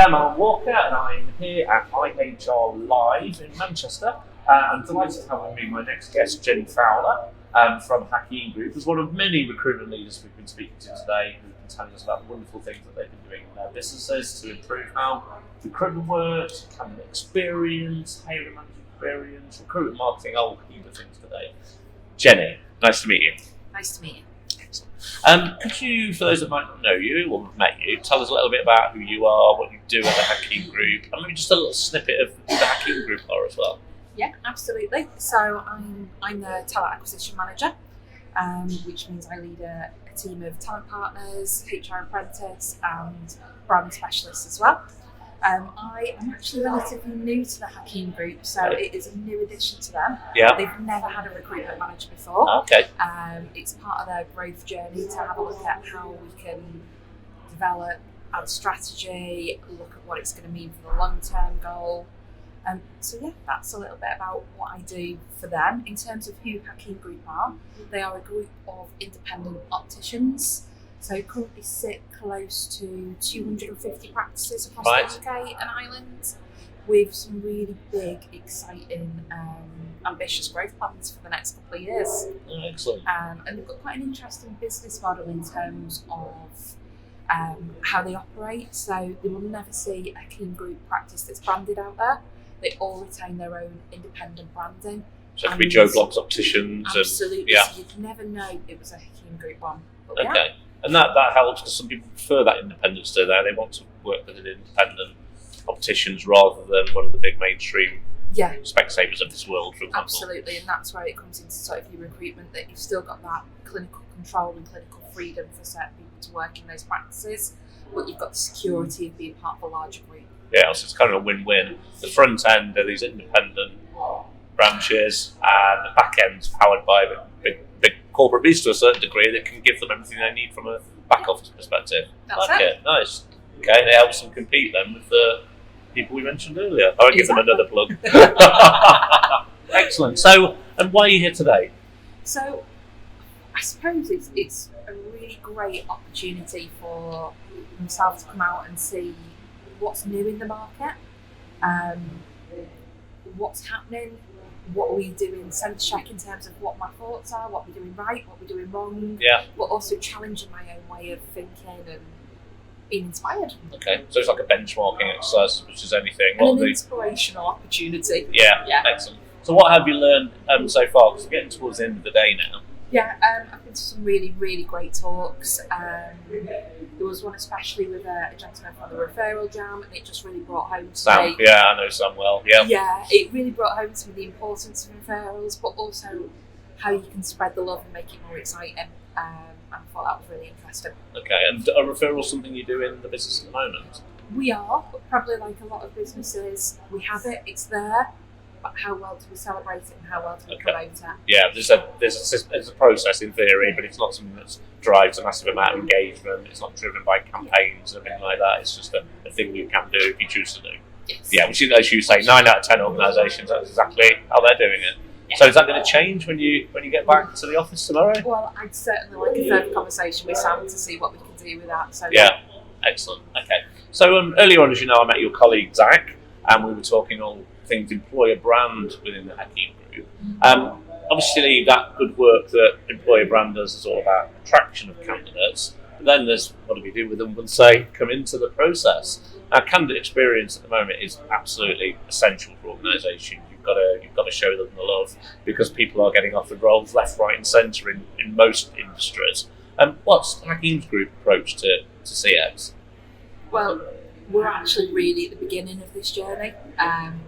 am Alan Walker, and I'm here at IHR Live in Manchester. I'm delighted to have with me my next guest, Jennie Fowler, from Hakeem Group, who's one of many recruitment leaders we've been speaking to today, who've been telling us about the wonderful things that they've been doing in their businesses to improve how recruitment works, candidate experience, hiring manager experience, recruitment marketing, a whole heap of things today. Jennie, nice to meet you. Nice to meet you. Could you, for those that might not know you or have met you, tell us a little bit about who you are, what you do at the Hakeem Group, and maybe just a little snippet of who the Hakeem Group are as well? Yeah, absolutely. So I'm the talent acquisition manager, which means I lead a team of talent partners, HR apprentice, and brand specialists as well. I am actually relatively new to the Hakeem Group, so it is a new addition to them. Yeah. They've never had a recruitment manager before. Okay. It's part of their growth journey to have a look at how we can develop, add strategy, look at what it's going to mean for the long-term goal. So yeah, that's a little bit about what I do for them. In terms of who Hakeem Group are, they are a group of independent opticians. So currently sit close to 250 practices across the UK and Ireland, with some really big, exciting, ambitious growth plans for the next couple of years. Oh, excellent. And they've got quite an interesting business model in terms of how they operate. So they will never see a Hakeem Group practice that's branded out there. They all retain their own independent branding. So it could be Joe Blogg's opticians. Absolutely. Yeah. So you'd never know it was a Hakeem Group one. But Okay. yeah. And that helps because some people prefer that independence to that. They want to work with an independent opticians rather than one of the big mainstream Specsavers of this world, for example. Absolutely, and that's where it comes into sort of your recruitment, that you've still got that clinical control and clinical freedom for certain people to work in those practices, but you've got the security of being part of a larger group. Yeah, so it's kind of a win-win. The front end are these independent branches, and the back end's powered by big corporate beasts to a certain degree that can give them everything they need from a back office perspective. That's it. Nice. Okay, and it helps them compete then with the people we mentioned earlier. I won't give them another plug. Excellent. So, and why are you here today? So, I suppose it's a really great opportunity for themselves to come out and see what's new in the market, what's happening, what we do in sense check in terms of what my thoughts are, what we're doing right, what we're doing wrong, but also challenging my own way of thinking and being inspired. Okay, so it's like a benchmarking exercise as much as anything. And an inspirational opportunity. Yeah, excellent. So what have you learned so far? Because we're getting towards the end of the day now. Yeah, I've been to some really, really great talks. There was one especially with a gentleman from the referral jam, and it just really brought home to Sam, me. yeah, I know Sam well. Yeah. Yeah, it really brought home to me the importance of referrals, but also how you can spread the love and make it more exciting. I thought that was really interesting. Okay, and are referrals something you do in the business at the moment? We are, but probably like a lot of businesses, we have it, it's there. But how well do we celebrate it and how well do we promote it? Yeah, there's a process in theory, but it's not something that drives a massive amount of engagement. It's not driven by campaigns or anything like that. It's just a thing you can do if you choose to do. Yes. Yeah, which is, as you say, 9 out of 10 organisations, that's exactly how they're doing it. Yeah. So is that going to change when you get back to the office tomorrow? Well, I'd certainly like a further conversation with Sam to see what we can do with that. So yeah, excellent. Okay. So earlier on, as you know, I met your colleague Zach, and we were talking all things employer brand within the Hakeem Group. Obviously, that good work that employer brand does is all about attraction of candidates. But then there's what do we do with them once they come into the process? Now, candidate experience at the moment is absolutely essential for organisations. You've got to show them the love because people are getting offered roles left, right, and centre in most industries. What's Hakeem's Group approach to CX? Well, we're actually really at the beginning of this journey,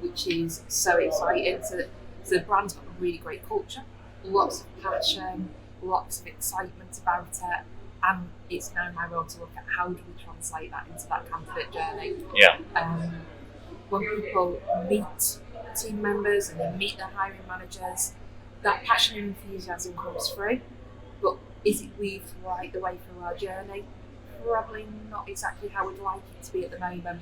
which is so exciting. So the brand's got a really great culture, lots of passion, lots of excitement about it, and it's now my role to look at how do we translate that into that candidate journey. Yeah. When people meet team members and they meet their hiring managers, that passion and enthusiasm comes through, but is it weaved right the way through our journey? Probably not exactly how we'd like it to be at the moment.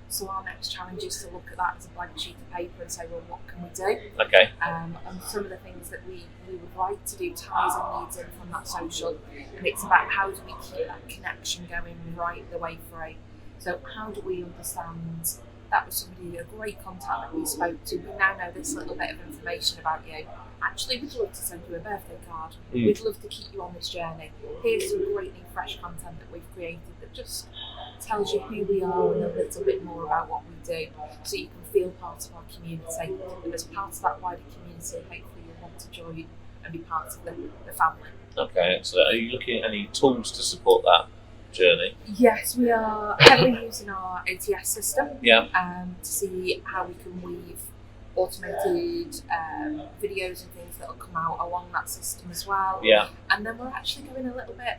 So our next challenge is to look at that as a blank sheet of paper and say, well, what can we do? Okay. And some of the things that we would like to do ties and leads in from that social. And it's about how do we keep that connection going right the way through. So how do we understand that was somebody, a great contact that we spoke to, we now know this little bit of information about you. Actually, we'd love to send you a birthday card. We'd love to keep you on this journey. Here's some great new fresh content that we've created that just tells you who we are and a little bit more about what we do, so you can feel part of our community. And as part of that wider community, hopefully you'll want to join and be part of the family. Okay, so are you looking at any tools to support that journey? Yes, we are heavily using our ATS system to see how we can weave automated videos and things that will come out along that system as well. Yeah. And then we're actually going a little bit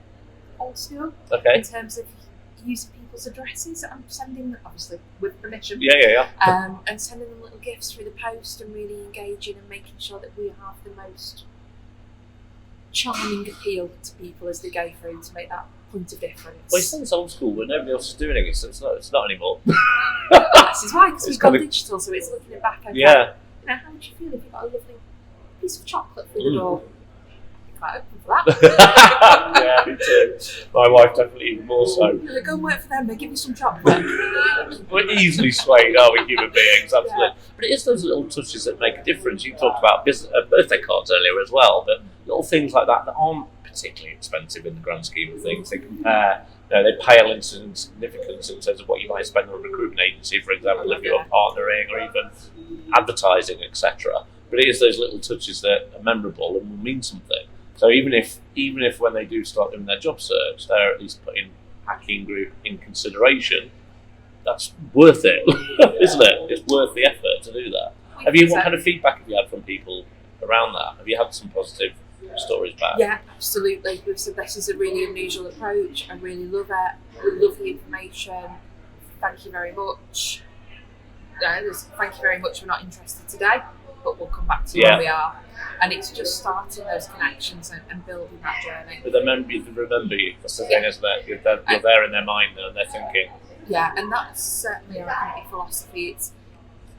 old school in terms of using people's addresses. I'm sending them, obviously with permission. And sending them little gifts through the post and really engaging and making sure that we have the most charming appeal to people as they go through to make that point of difference. Well, it sounds old school, but nobody else is doing it, so it's not anymore. This is why, because we've gone digital, so it's looking back. Okay, yeah. You know, how would you feel if you got a lovely piece of chocolate through the door? I'd be quite open for that. Yeah, me too. My wife definitely even more so. Go and work for them, they give you some chocolate. We're easily swayed, are we, human beings? Absolutely. Yeah. But it is those little touches that make a difference. You talked about birthday cards earlier as well, but little things like that aren't particularly expensive in the grand scheme of things. They compare, they pale in significance in terms of what you might spend on a recruitment agency, for example, if you're partnering or even advertising, etc. But it is those little touches that are memorable and will mean something. So even if when they do start doing their job search, they're at least putting Hacking Group in consideration, that's worth it, isn't it? It's worth the effort to do that. What kind of feedback have you had from people around that? Have you had some positive stories back? Yeah, absolutely. We've said this is a really unusual approach. I really love it. We love the information. Thank you very much. Thank you very much. We're not interested today, but we'll come back to where we are. And it's just starting those connections and building that journey. But they remember you. That's the thing, isn't it? You're there in their mind and they're thinking. Yeah, and that's certainly our company philosophy.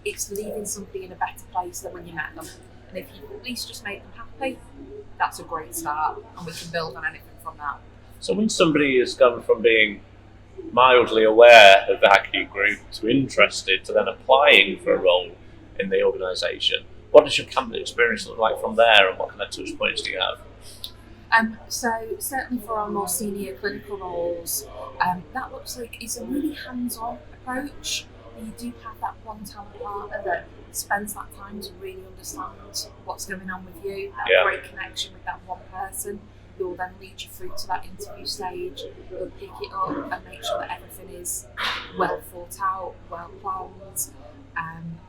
It's leaving somebody in a better place than when you met them. And if you at least just make them happy, that's a great start, and we can build on anything from that. So when somebody has gone from being mildly aware of the Hacking Group to interested to then applying for a role in the organisation, what does your candidate experience look like from there, and what kind of touch points do you have? So certainly for our more senior clinical roles, that looks like it's a really hands-on approach. You do have that one talent partner that spends that time to really understand what's going on with you, that great connection with that one person who will then lead you through to that interview stage. They'll pick it up and make sure that everything is well thought out, well planned.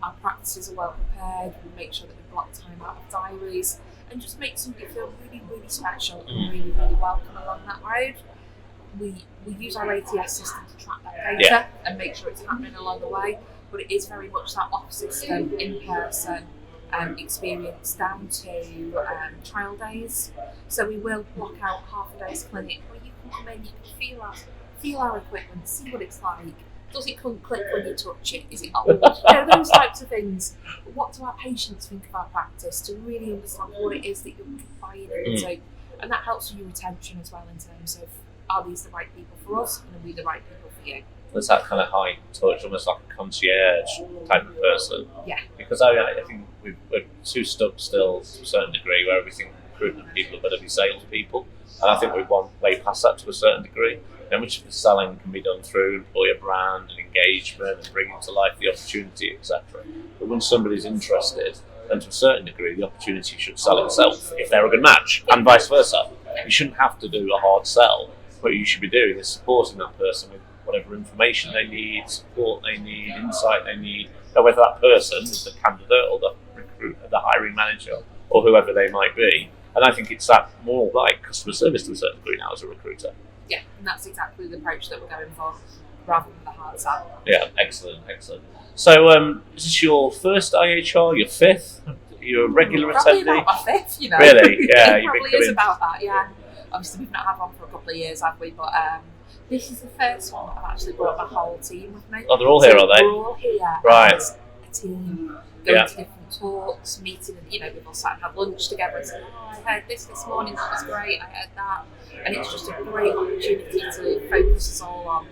Our practices are well prepared. We make sure that we block time out of diaries and just make somebody feel really, really special and really, really welcome along that road. We use our ATS system to track that data and make sure it's happening along the way, but it is very much that off system, in-person experience down to trial days. So we will block out half a day's clinic where you can come in, you can feel our equipment, see what it's like. Does it click when you touch it? Is it old? Those types of things. But what do our patients think of our practice, to really understand what it is that you're buying into? And that helps with your retention as well, in terms of, are these the right people for us, and are we the right people for you? There's that kind of high touch, almost like a concierge type of person. Yeah. Because I think we're too stuck still to a certain degree, where everything recruitment people better be salespeople. And I think we've gone way past that to a certain degree. And much of the selling can be done through employer brand and engagement and bringing to life the opportunity, etc. But when somebody's interested, then to a certain degree, the opportunity should sell itself if they're a good match, and vice versa. You shouldn't have to do a hard sell. What you should be doing is supporting that person with whatever information they need, support they need, insight they need, and whether that person is the candidate or the recruiter, the hiring manager, or whoever they might be. And I think it's that more like customer service to a certain degree now as a recruiter. Yeah, and that's exactly the approach that we're going for, rather than the hard sell. Yeah, excellent. So, is this your first IHR, your fifth? You're a regular probably attendee? Probably about my fifth, Really? Yeah, it probably is about that, yeah. Obviously, we've not had one for a couple of years, have we? But this is the first one I've actually brought my whole team with me. Oh, they're all here, are they? We're all here. Right. As a team, going to different talks, meeting, and we've all sat and had lunch together and said, I heard this morning, that was great, I heard that. And it's just a great opportunity to focus us all on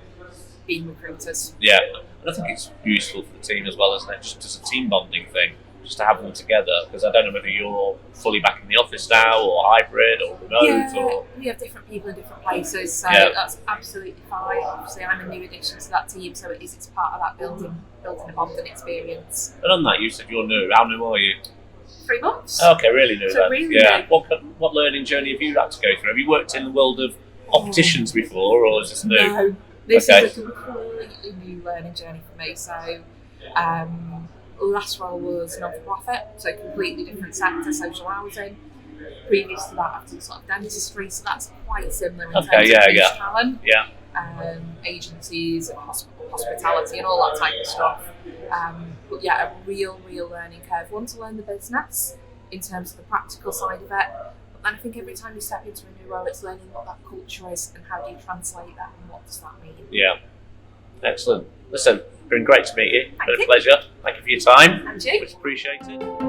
being recruiters. Yeah, and I think it's useful for the team as well, isn't it? Just as a team bonding thing, just to have them together. Because I don't know whether you're fully back in the office now, or hybrid, or remote, or we have different people in different places, so Yeah. that's absolutely fine. Obviously, I'm a new addition to that team, so it's part of that building a bonding experience. And on that, you said you're new. How new are you? 3 months. Okay, really new So then. really yeah. new. What learning journey have you had to go through? Have you worked in the world of opticians before, or is this new? No, this Okay. is a completely new learning journey for me. So, last role was non-for-profit, so completely different sector, social housing. Previous to that, I've done sort of dentistry, so that's quite similar in Okay, terms yeah, of yeah. talent, Yeah. agencies, and hospitality, and all that type of stuff. But yeah, a real learning curve. One, to learn the business in terms of the practical side of it. But then I think every time you step into a new role, it's learning what that culture is and how do you translate that and what does that mean. Yeah. Excellent. Listen, it's been great to meet you. Thank Been a you. pleasure. Thank you for your time. And you. Much appreciated.